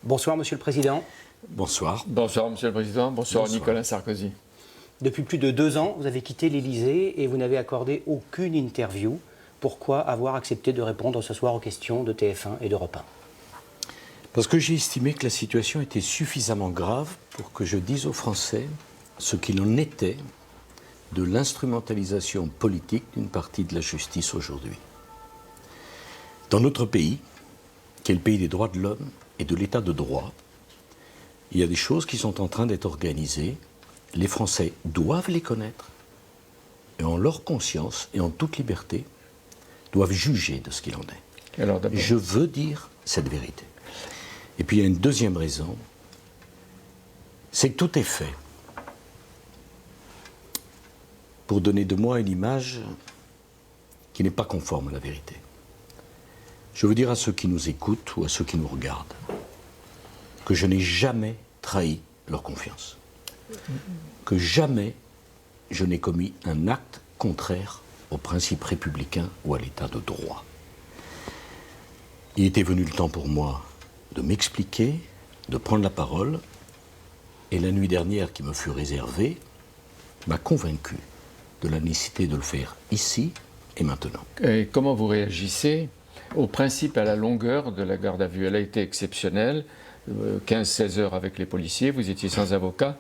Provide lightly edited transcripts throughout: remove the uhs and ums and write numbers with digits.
Bonsoir, Monsieur le Président. Bonsoir. Bonsoir, Monsieur le Président. Bonsoir. Nicolas Sarkozy. Depuis plus de 2 ans, vous avez quitté l'Élysée et vous n'avez accordé aucune interview. Pourquoi avoir accepté de répondre ce soir aux questions de TF1 et d'Europe 1? Parce que j'ai estimé que la situation était suffisamment grave pour que je dise aux Français ce qu'il en était de l'instrumentalisation politique d'une partie de la justice aujourd'hui. Dans notre pays, qui est le pays des droits de l'homme et de l'état de droit, il y a des choses qui sont en train d'être organisées. Les Français doivent les connaître et en leur conscience et en toute liberté doivent juger de ce qu'il en est. Alors, je veux dire cette vérité. Et puis il y a une deuxième raison, c'est que tout est fait pour donner de moi une image qui n'est pas conforme à la vérité. Je veux dire à ceux qui nous écoutent ou à ceux qui nous regardent que je n'ai jamais trahi leur confiance. Que jamais je n'ai commis un acte contraire aux principes républicains ou à l'état de droit. Il était venu le temps pour moi de m'expliquer, de prendre la parole, et la nuit dernière qui me fut réservée m'a convaincu de la nécessité de le faire ici et maintenant. Et comment vous réagissez au principe à la longueur de la garde à vue? Elle a été exceptionnelle, 15-16 heures avec les policiers, vous étiez sans avocat.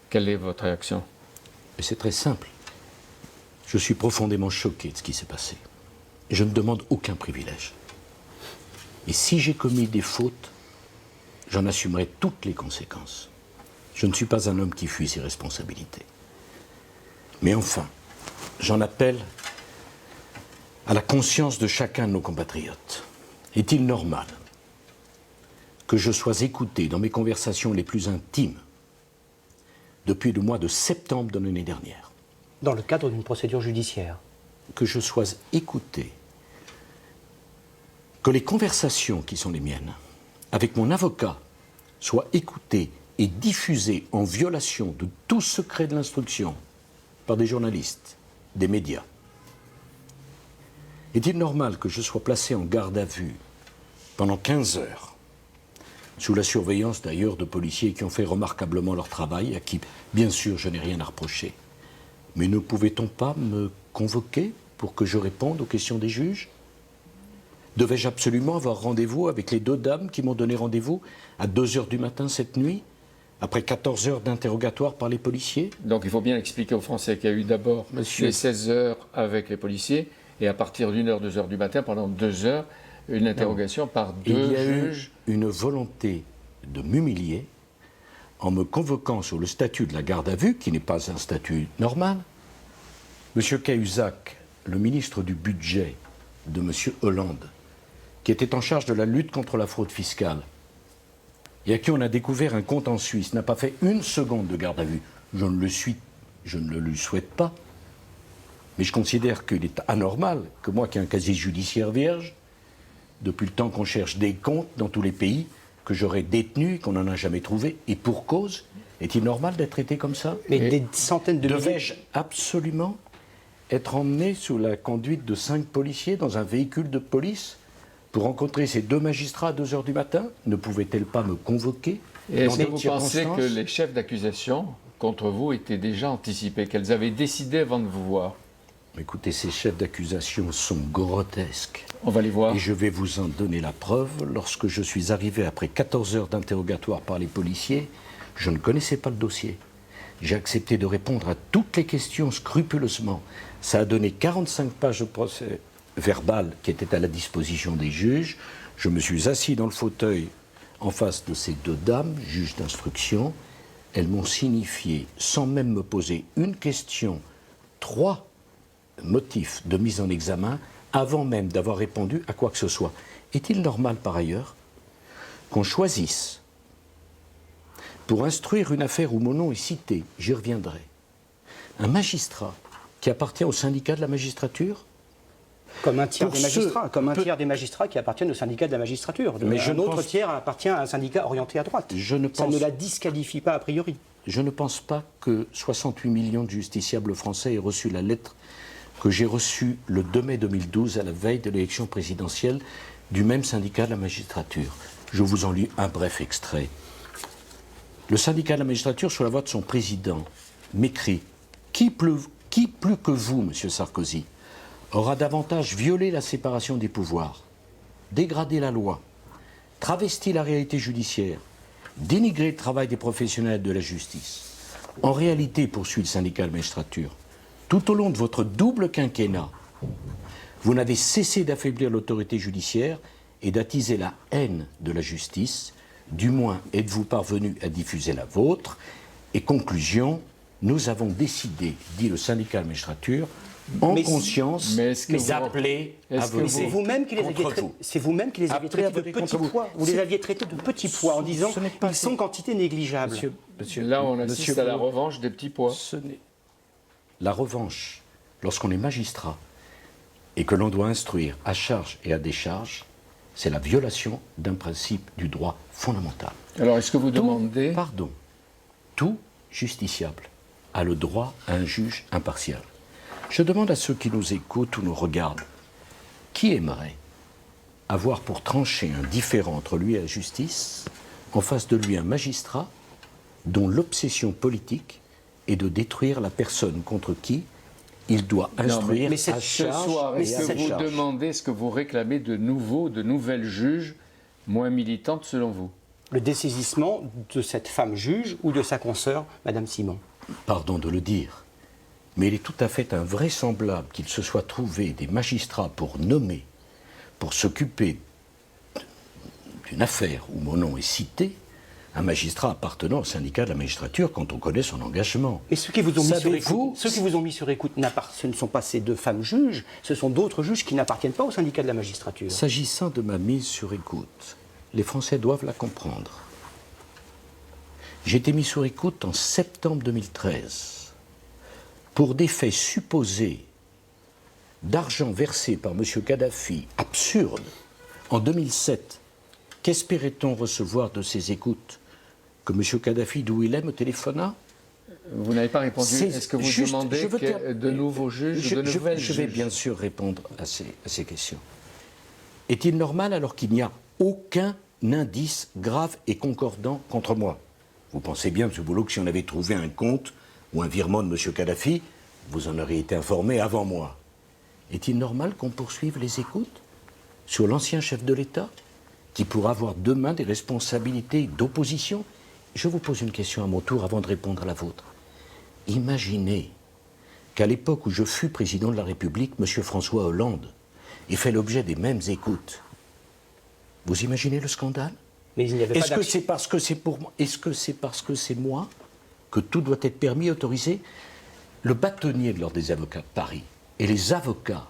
Quelle est votre réaction? C'est très simple. Je suis profondément choqué de ce qui s'est passé. Je ne demande aucun privilège. Et si j'ai commis des fautes, j'en assumerai toutes les conséquences. Je ne suis pas un homme qui fuit ses responsabilités. Mais enfin, j'en appelle à la conscience de chacun de nos compatriotes. Est-il normal que je sois écouté dans mes conversations les plus intimes depuis le mois de septembre de l'année dernière? Dans le cadre d'une procédure judiciaire. Que je sois écouté, que les conversations qui sont les miennes avec mon avocat soient écoutées et diffusées en violation de tout secret de l'instruction par des journalistes, des médias. Est-il normal que je sois placé en garde à vue pendant 15 heures, sous la surveillance d'ailleurs de policiers qui ont fait remarquablement leur travail, à qui, bien sûr, je n'ai rien à reprocher? Mais ne pouvait-on pas me convoquer pour que je réponde aux questions des juges? Devais-je absolument avoir rendez-vous avec les 2 dames qui m'ont donné rendez-vous à 2 heures du matin cette nuit, après 14 heures d'interrogatoire par les policiers? Donc il faut bien expliquer aux Français qu'il y a eu d'abord les 16 heures avec les policiers, et à partir d'1 heure, 2 heures du matin, pendant 2 heures, une interrogation par 2 juges. Il y a eu une volonté de m'humilier en me convoquant sur le statut de la garde à vue, qui n'est pas un statut normal. M. Cahuzac, le ministre du budget de M. Hollande, qui était en charge de la lutte contre la fraude fiscale, et à qui on a découvert un compte en Suisse, n'a pas fait 1 seconde de garde à vue. Je ne le lui souhaite pas. Mais je considère qu'il est anormal que moi, qui ai un casier judiciaire vierge, depuis le temps qu'on cherche des comptes dans tous les pays, que j'aurais détenus et qu'on n'en a jamais trouvé, et pour cause, est-il normal d'être traité comme ça? Mais des centaines de milliers... Devais-je absolument être emmené sous la conduite de 5 policiers dans un véhicule de police pour rencontrer ces 2 magistrats à 2 heures du matin? Ne pouvaient-elles pas me convoquer? Et est-ce que vous pensez que les chefs d'accusation contre vous étaient déjà anticipés, qu'elles avaient décidé avant de vous voir? Écoutez, ces chefs d'accusation sont grotesques. On va les voir. Et je vais vous en donner la preuve. Lorsque je suis arrivé après 14 heures d'interrogatoire par les policiers, je ne connaissais pas le dossier. J'ai accepté de répondre à toutes les questions scrupuleusement. Ça a donné 45 pages de procès verbal qui étaient à la disposition des juges. Je me suis assis dans le fauteuil en face de ces 2 dames, juges d'instruction. Elles m'ont signifié, sans même me poser une question, 3 motifs de mise en examen avant même d'avoir répondu à quoi que ce soit. Est-il normal par ailleurs qu'on choisisse, pour instruire une affaire où mon nom est cité, j'y reviendrai, un magistrat qui appartient au syndicat de la magistrature? Comme un tiers des magistrats, tiers des magistrats qui appartiennent au syndicat de la magistrature. Un autre tiers appartient à un syndicat orienté à droite. Ça ne la disqualifie pas a priori. Je ne pense pas que 68 millions de justiciables français aient reçu la lettre que j'ai reçue le 2 mai 2012 à la veille de l'élection présidentielle du même syndicat de la magistrature. Je vous en lis un bref extrait. Le syndicat de la magistrature, sur la voix de son président, m'écrit « Qui plus que vous, Monsieur Sarkozy, aura davantage violé la séparation des pouvoirs, dégradé la loi, travesti la réalité judiciaire, dénigré le travail des professionnels de la justice. En réalité, poursuit le syndicat de la magistrature, tout au long de votre double quinquennat, vous n'avez cessé d'affaiblir l'autorité judiciaire et d'attiser la haine de la justice. Du moins, êtes-vous parvenu à diffuser la vôtre. Et conclusion, nous avons décidé, dit le syndicat de la magistrature, en conscience, d'appeler à voter c'est vous-même qui les aviez traités. C'est vous-même qui les aviez traités de petits pois. Vous les aviez traités de petits pois en disant qu'ils sont quantité négligeable. Là, on assiste à la revanche des petits pois. La revanche, lorsqu'on est magistrat et que l'on doit instruire à charge et à décharge, c'est la violation d'un principe du droit fondamental. Alors, est-ce que vous demandez... Tout justiciable a le droit à un juge impartial. Je demande à ceux qui nous écoutent ou nous regardent, qui aimerait avoir pour trancher un différend entre lui et la justice, en face de lui un magistrat dont l'obsession politique est de détruire la personne contre qui il doit instruire à charge et à décharge. Est-ce que vous demandez, est-ce que vous réclamez de nouvelles juges moins militantes selon vous? Le dessaisissement de cette femme juge ou de sa consoeur, Madame Simon. Pardon de le dire, mais il est tout à fait invraisemblable qu'il se soit trouvé des magistrats pour nommer, pour s'occuper d'une affaire où mon nom est cité, un magistrat appartenant au syndicat de la magistrature quand on connaît son engagement. Et ceux qui vous ont mis sur écoute, ce ne sont pas ces deux femmes juges, ce sont d'autres juges qui n'appartiennent pas au syndicat de la magistrature. S'agissant de ma mise sur écoute, les Français doivent la comprendre. J'ai été mis sur écoute en septembre 2013 pour des faits supposés d'argent versé par M. Kadhafi, absurde, en 2007. Qu'espérait-on recevoir de ces écoutes? Que M. Kadhafi, d'où il est, me téléphona? Vous n'avez pas répondu. Est-ce que vous demandez de nouveaux juges, de nouvelles juges? Je vais bien sûr répondre à ces questions. Est-il normal alors qu'il n'y a aucun indice grave et concordant contre moi? Vous pensez bien, M. Boulot, que si on avait trouvé un compte ou un virement de M. Kadhafi, vous en auriez été informé avant moi. Est-il normal qu'on poursuive les écoutes sur l'ancien chef de l'État qui pourra avoir demain des responsabilités d'opposition? Je vous pose une question à mon tour avant de répondre à la vôtre. Imaginez qu'à l'époque où je fus président de la République, M. François Hollande ait fait l'objet des mêmes écoutes. Vous imaginez le scandale? Mais il n'y avait pas Est-ce que c'est parce que c'est pour moi? Est-ce que c'est parce que c'est moi que tout doit être permis, autorisé? Le bâtonnier de l'Ordre des avocats de Paris et les avocats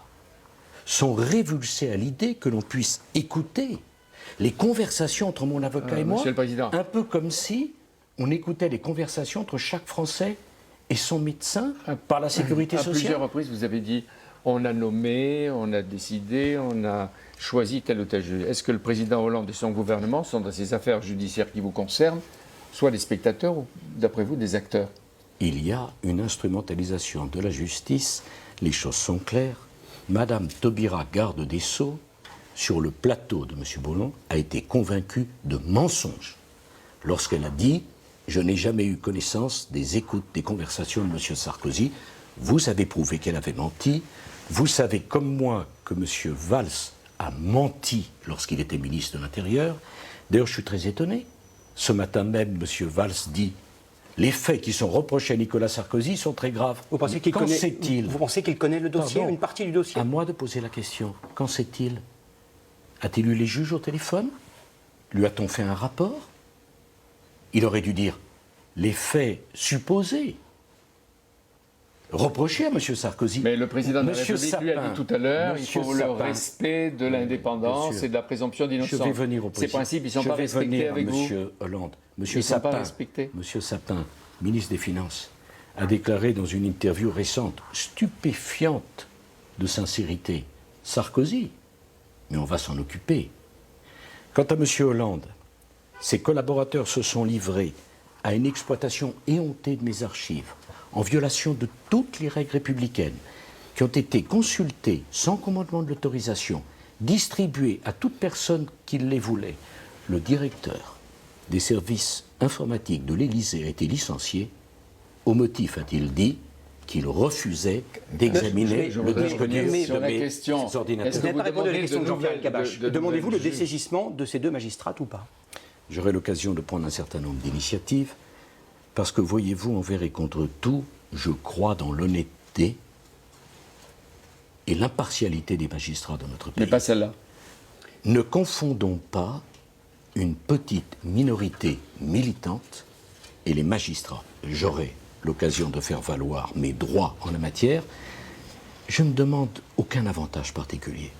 sont révulsés à l'idée que l'on puisse écouter les conversations entre mon avocat et moi, Monsieur le Président, un peu comme si on écoutait les conversations entre chaque Français et son médecin par la sécurité sociale. À plusieurs reprises, vous avez dit on a nommé, on a décidé, on a choisi tel ou tel juge. Est-ce que le président Hollande et son gouvernement sont dans ces affaires judiciaires qui vous concernent, soit des spectateurs ou, d'après vous, des acteurs? Il y a une instrumentalisation de la justice, les choses sont claires. Madame Taubira, garde des Sceaux, sur le plateau de M. Boulon, a été convaincue de mensonge lorsqu'elle a dit « Je n'ai jamais eu connaissance des écoutes, des conversations de M. Sarkozy. Vous avez prouvé qu'elle avait menti. Vous savez comme moi que M. Valls a menti lorsqu'il était ministre de l'Intérieur. D'ailleurs, je suis très étonné. Ce matin même, M. Valls dit « Les faits qui sont reprochés à Nicolas Sarkozy sont très graves. » Vous pensez qu'il connaît le dossier, une partie du dossier? À moi de poser la question. Qu'en sait-il? A-t-il eu les juges au téléphone? Lui a-t-on fait un rapport? Il aurait dû dire les faits supposés reprochés à M. Sarkozy. Mais le président de la République lui a dit tout à l'heure il faut le respect de l'indépendance et de la présomption d'innocence. Je vais venir au Ces principes, ils ne sont pas respectés avec vous? M. Hollande. Ils sont pas respectés. M. Sapin, ministre des Finances, a déclaré dans une interview récente, stupéfiante de sincérité, Sarkozy, mais on va s'en occuper. Quant à M. Hollande, ses collaborateurs se sont livrés à une exploitation éhontée de mes archives, en violation de toutes les règles républicaines, qui ont été consultées sans commandement de l'autorisation, distribuées à toute personne qui les voulait, le directeur des services informatiques de l'Élysée a été licencié au motif, a-t-il dit, qu'il refusait d'examiner le disque dur de sur la mes question. ordinateurs. Vous n'avez pas répondu à la question de Jean-Pierre Cabache. Demandez-vous le juge. dessaisissement de ces deux magistrats ou pas? J'aurai l'occasion de prendre un certain nombre d'initiatives, parce que, voyez-vous, envers et contre tout, je crois dans l'honnêteté et l'impartialité des magistrats dans notre pays. Mais pas celle-là. Ne confondons pas une petite minorité militante et les magistrats. J'aurai l'occasion de faire valoir mes droits en la matière. Je ne demande aucun avantage particulier.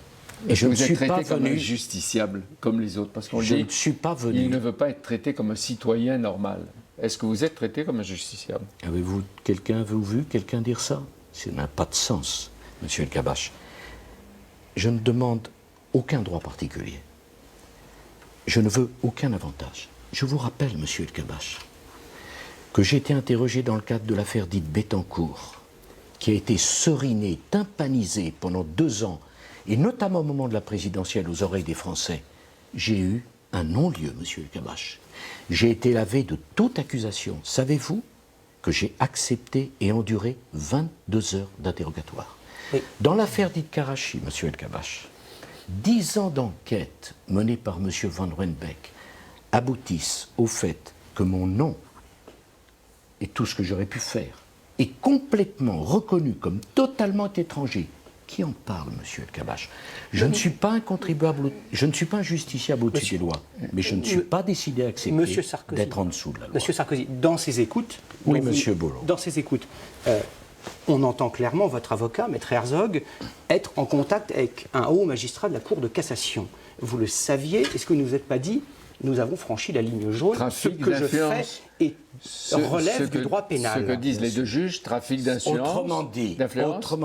Et je ne suis pas traité comme un justiciable, comme les autres, parce qu'on Je dit ne suis pas venu. il ne veut pas être traité comme un citoyen normal. Est-ce que vous êtes traité comme un justiciable? Avez-vous vu quelqu'un dire ça? Ça n'a pas de sens, monsieur El Kabache. Je ne demande aucun droit particulier. Je ne veux aucun avantage. Je vous rappelle, monsieur El Kabache, que j'ai été interrogé dans le cadre de l'affaire dite Bettencourt, qui a été serinée, tympanisée pendant 2 ans, et notamment au moment de la présidentielle aux oreilles des Français. J'ai eu un non-lieu, monsieur El Kabache. J'ai été lavé de toute accusation. Savez-vous que j'ai accepté et enduré 22 heures d'interrogatoire? Oui. Dans l'affaire dite Karachi, monsieur El Kabache, 10 ans d'enquête menée par monsieur Van Ruenbeek aboutissent au fait que mon nom et tout ce que j'aurais pu faire est complètement reconnu comme totalement étranger. Qui en parle, monsieur El Kabache? Je ne suis pas un contribuable, je ne suis pas un justiciable au-dessus des lois, mais je ne suis pas décidé à accepter d'être en dessous de la loi. Monsieur Sarkozy, dans ces écoutes... Oui, monsieur Bolloré. Dans ces écoutes, on entend clairement votre avocat, Maître Herzog, être en contact avec un haut magistrat de la Cour de cassation. Vous le saviez, est-ce que vous ne vous êtes pas dit, nous avons franchi la ligne jaune, ce que je fais et relève du droit pénal? Ce que disent les deux juges, trafic d'influence. Autrement dit,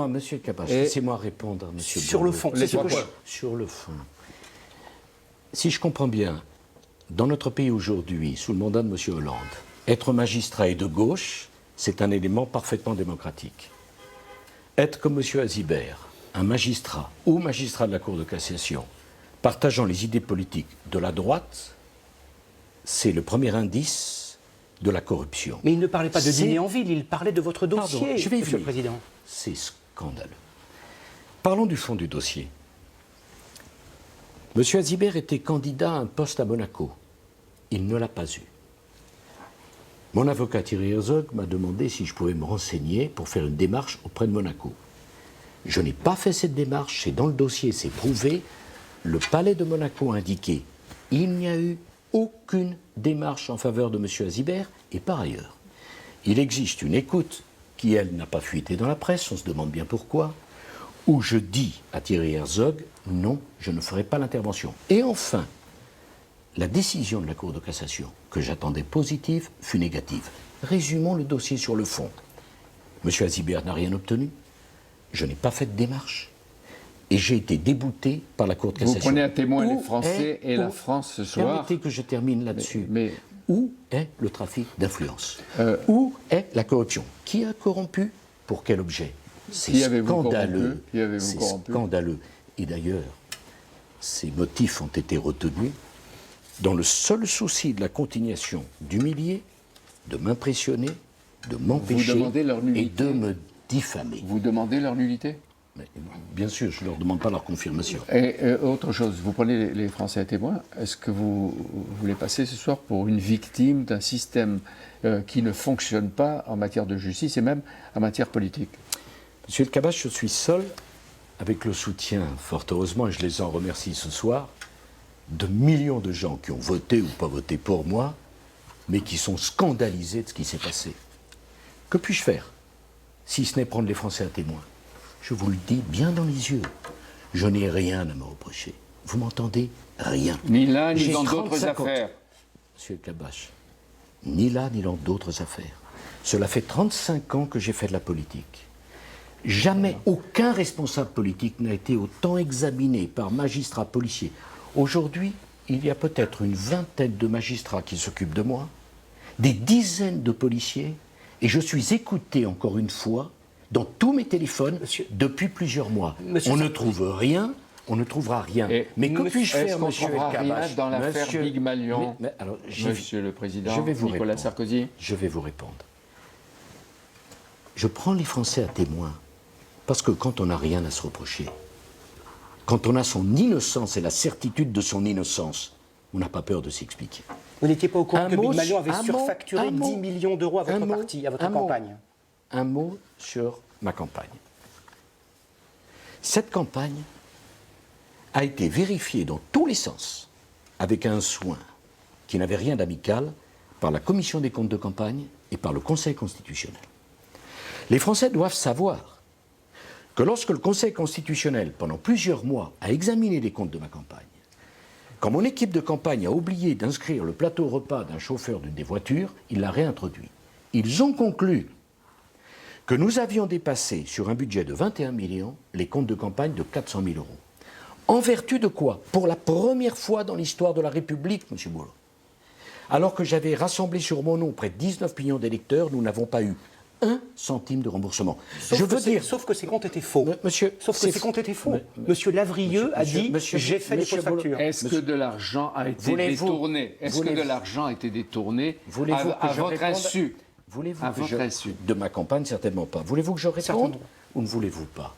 monsieur Cabache, laissez-moi répondre, monsieur Sur le fond, sur le fond. Si je comprends bien, dans notre pays aujourd'hui, sous le mandat de monsieur Hollande, être magistrat et de gauche, c'est un élément parfaitement démocratique. Être comme monsieur Azibert, un magistrat ou magistrat de la Cour de cassation, partageant les idées politiques de la droite, c'est le premier indice de la corruption. Mais il ne parlait pas de dîner en ville, il parlait de votre dossier, Pardon, je vais y monsieur le venir. Président. C'est scandaleux. Parlons du fond du dossier. Monsieur Azibert était candidat à un poste à Monaco. Il ne l'a pas eu. Mon avocat Thierry Herzog m'a demandé si je pouvais me renseigner pour faire une démarche auprès de Monaco. Je n'ai pas fait cette démarche, c'est dans le dossier, c'est prouvé. Le palais de Monaco a indiqué il n'y a eu aucune démarche en faveur de M. Azibert, et par ailleurs, il existe une écoute qui, elle, n'a pas fuité dans la presse, on se demande bien pourquoi, où je dis à Thierry Herzog, non, je ne ferai pas l'intervention. Et enfin, la décision de la Cour de cassation, que j'attendais positive, fut négative. Résumons le dossier sur le fond. M. Azibert n'a rien obtenu, je n'ai pas fait de démarche, et j'ai été débouté par la Cour de cassation. Vous prenez à témoin les Français et la France ce soir. Permettez que je termine là-dessus. Mais où est le trafic d'influence? Où est la corruption? Qui a corrompu? Pour quel objet? C'est scandaleux. C'est scandaleux. Et d'ailleurs, ces motifs ont été retenus dans le seul souci de la continuation d'humilier, de m'impressionner, de m'empêcher et de me diffamer. Vous demandez leur nullité? Mais, bien sûr, je ne leur demande pas leur confirmation. Et autre chose, vous prenez les Français à témoin. Est-ce que vous voulez passer ce soir pour une victime d'un système qui ne fonctionne pas en matière de justice et même en matière politique? Monsieur El Kabache, je suis seul, avec le soutien, fort heureusement, et je les en remercie ce soir, de millions de gens qui ont voté ou pas voté pour moi, mais qui sont scandalisés de ce qui s'est passé. Que puis-je faire, si ce n'est prendre les Français à témoin? Je vous le dis bien dans les yeux, je n'ai rien à me reprocher. Vous m'entendez? Rien. Ni là, ni dans d'autres affaires. Monsieur El Kabache, ni là, ni dans d'autres affaires. Cela fait 35 ans que j'ai fait de la politique. Jamais aucun responsable politique n'a été autant examiné par magistrats, policiers. Aujourd'hui, il y a peut-être une vingtaine de magistrats qui s'occupent de moi, des dizaines de policiers, et je suis écouté encore une fois dans tous mes téléphones depuis plusieurs mois. On ne trouve rien, on ne trouvera rien. Et mais que puis-je faire, est-ce qu'on monsieur trouvera rien Elkabbach dans l'affaire Monsieur- Pygmalion, alors, Monsieur le Président, je vais vous Nicolas répondre. Sarkozy? Je vais vous répondre. Je prends les Français à témoin, parce que quand on n'a rien à se reprocher, quand on a son innocence et la certitude de son innocence, on n'a pas peur de s'expliquer. Vous n'étiez pas au courant Un que mot, Pygmalion avait un mot, surfacturé un mot, 10 millions d'euros à votre un mot, parti, à votre un mot. campagne. Un mot sur ma campagne. Cette campagne a été vérifiée dans tous les sens, avec un soin qui n'avait rien d'amical, par la Commission des comptes de campagne et par le Conseil constitutionnel. Les Français doivent savoir que lorsque le Conseil constitutionnel, pendant plusieurs mois, a examiné les comptes de ma campagne, quand mon équipe de campagne a oublié d'inscrire le plateau repas d'un chauffeur d'une des voitures, il l'a réintroduit. Ils ont conclu que nous avions dépassé, sur un budget de 21 millions, les comptes de campagne de 400 000 euros. En vertu de quoi? Pour la première fois dans l'histoire de la République, M. Boulot. Alors que j'avais rassemblé sur mon nom près de 19 millions d'électeurs, nous n'avons pas eu 1 centime de remboursement. Sauf que ces comptes étaient faux. Monsieur, Sauf que ces comptes étaient faux. Monsieur Lavrieux a dit j'ai fait les fausses factures. Est-ce que de l'argent a été détourné? Est-ce que de l'argent a été détourné à votre insu? Voulez-vous à que votre je... insu? De ma campagne, certainement pas. Voulez-vous que je réponde Certainement. ou ne voulez-vous pas?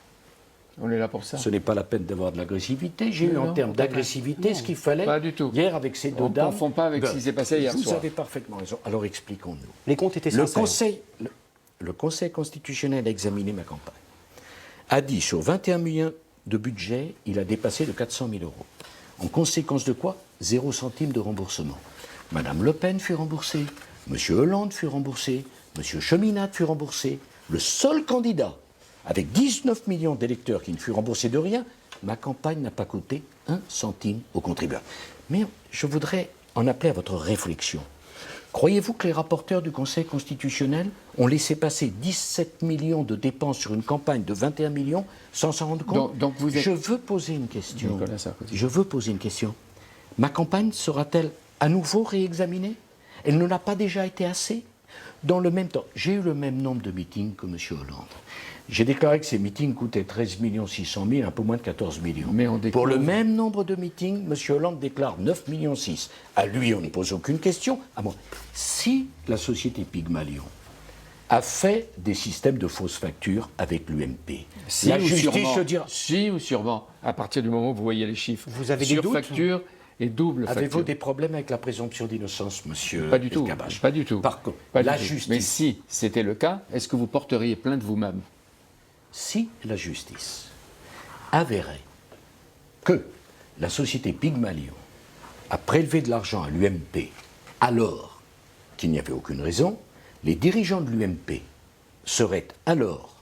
On est là pour ça. Ce n'est pas la peine d'avoir de l'agressivité. J'ai eu en termes d'agressivité ce qu'il fallait Pas du tout. hier avec ces deux On ne dames. confond pas avec ce qui s'est passé hier Vous soir. avez parfaitement raison. Alors expliquons-nous. Les comptes étaient Le sincères. Conseil constitutionnel a examiné ma campagne. A dit sur 21 millions de budget, il a dépassé de 400 000 euros. En conséquence de quoi? 0 centime de remboursement. Madame Le Pen fut remboursée, Monsieur Hollande fut remboursé, Monsieur Cheminade fut remboursé. Le seul candidat, avec 19 millions d'électeurs qui ne fut remboursé de rien, ma campagne n'a pas coûté 1 centime aux contribuables. Mais je voudrais en appeler à votre réflexion. Croyez-vous que les rapporteurs du Conseil constitutionnel ont laissé passer 17 millions de dépenses sur une campagne de 21 millions sans s'en rendre compte? Donc vous êtes... Je veux poser une question. Nicolas Sarkozy. Je veux poser une question. Ma campagne sera-t-elle à nouveau réexaminée? Elle ne l'a pas déjà été assez? Dans le même temps, j'ai eu le même nombre de meetings que M. Hollande. J'ai déclaré que ces meetings coûtaient 13 600 000, un peu moins de 14 millions. Mais on découvre... Pour le même nombre de meetings, M. Hollande déclare 9 millions 6. À lui, on ne pose aucune question. À moi. Si la société Pygmalion a fait des systèmes de fausses factures avec l'UMP, la justice se dira... Si ou sûrement, à partir du moment où vous voyez les chiffres. Vous avez des doutes? Surfacture et double facture. Avez-vous des problèmes avec la présomption d'innocence, monsieur Pas du tout. Elkabbach? Pas du tout. Par contre, Pas la du tout. justice... Mais si c'était le cas, est-ce que vous porteriez plainte vous-même? Si la justice avérait que la société Pygmalion a prélevé de l'argent à l'UMP alors qu'il n'y avait aucune raison, les dirigeants de l'UMP seraient alors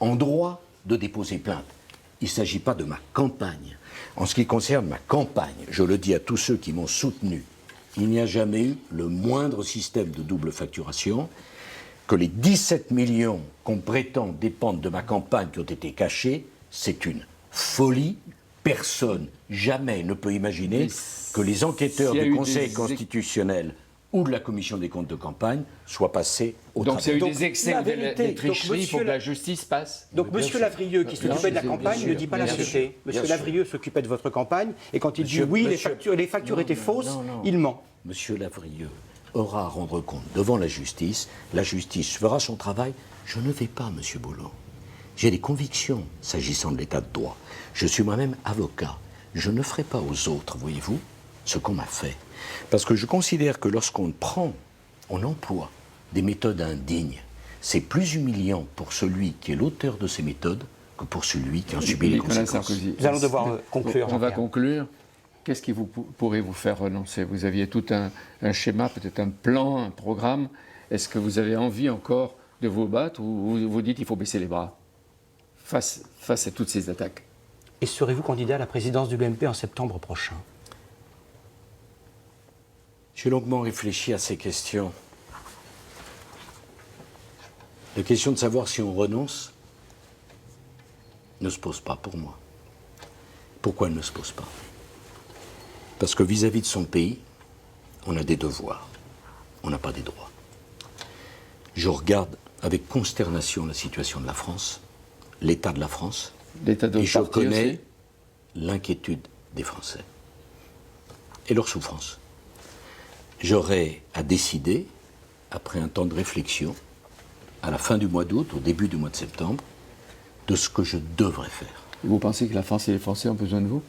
en droit de déposer plainte. Il ne s'agit pas de ma campagne. En ce qui concerne ma campagne, je le dis à tous ceux qui m'ont soutenu, il n'y a jamais eu le moindre système de double facturation. Que les 17 millions qu'on prétend dépendre de ma campagne qui ont été cachés, c'est une folie. Personne, jamais, ne peut imaginer que les enquêteurs du Conseil constitutionnel ou de la Commission des comptes de campagne soient passés au Donc s'il y a eu travers. des excès ou des tricheries, il faut que monsieur la justice passe. Donc M. Lavrieux, qui s'occupait de la campagne, ne dit pas la bien vérité. sûr, M. Lavrieux s'occupait de votre campagne, et quand il dit Monsieur- oui, monsieur- les factures étaient fausses, non. il ment. Monsieur Lavrieux aura à rendre compte devant la justice fera son travail. Je ne vais pas, Monsieur Boulot. J'ai des convictions s'agissant de l'état de droit. Je suis moi-même avocat. Je ne ferai pas aux autres, voyez-vous, ce qu'on m'a fait. Parce que je considère que lorsqu'on on emploie des méthodes indignes, c'est plus humiliant pour celui qui est l'auteur de ces méthodes que pour celui qui en subit les Nicolas conséquences. Sarkozy. Nous allons devoir conclure. On va Jean-Pierre. conclure. Qu'est-ce qui pourrait vous faire renoncer? Vous aviez tout un schéma, peut-être un plan, un programme. Est-ce que vous avez envie encore de vous battre ou vous dites qu'il faut baisser les bras face à toutes ces attaques? Et serez-vous candidat à la présidence du BMP en septembre prochain? J'ai longuement réfléchi à ces questions. La question de savoir si on renonce ne se pose pas pour moi. Pourquoi elle ne se pose pas? Parce que vis-à-vis de son pays, on a des devoirs, on n'a pas des droits. Je regarde avec consternation la situation de la France, l'état de la France, L'état de et je parti connais aussi. l'inquiétude des Français et leur souffrance. J'aurai à décider, après un temps de réflexion, à la fin du mois d'août, au début du mois de septembre, de ce que je devrais faire. Vous pensez que la France et les Français ont besoin de vous?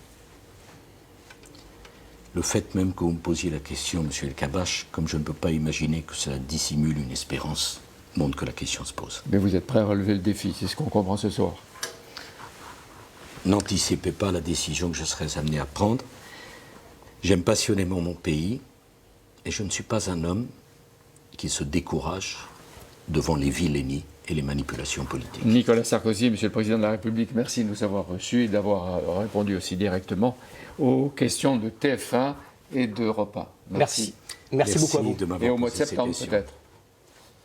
Le fait même que vous me posiez la question, M. El Kabbach, comme je ne peux pas imaginer que cela dissimule une espérance, montre que la question se pose. Mais vous êtes prêt à relever le défi, c'est ce qu'on comprend ce soir. N'anticipez pas la décision que je serais amené à prendre. J'aime passionnément mon pays et je ne suis pas un homme qui se décourage devant les vilainies et les manipulations politiques. Nicolas Sarkozy, Monsieur le Président de la République, merci de nous avoir reçus et d'avoir répondu aussi directement aux questions de TF1 et d'Europe 1. Merci beaucoup à vous. de m'avoir Et au mois de posé ces septembre questions. peut-être.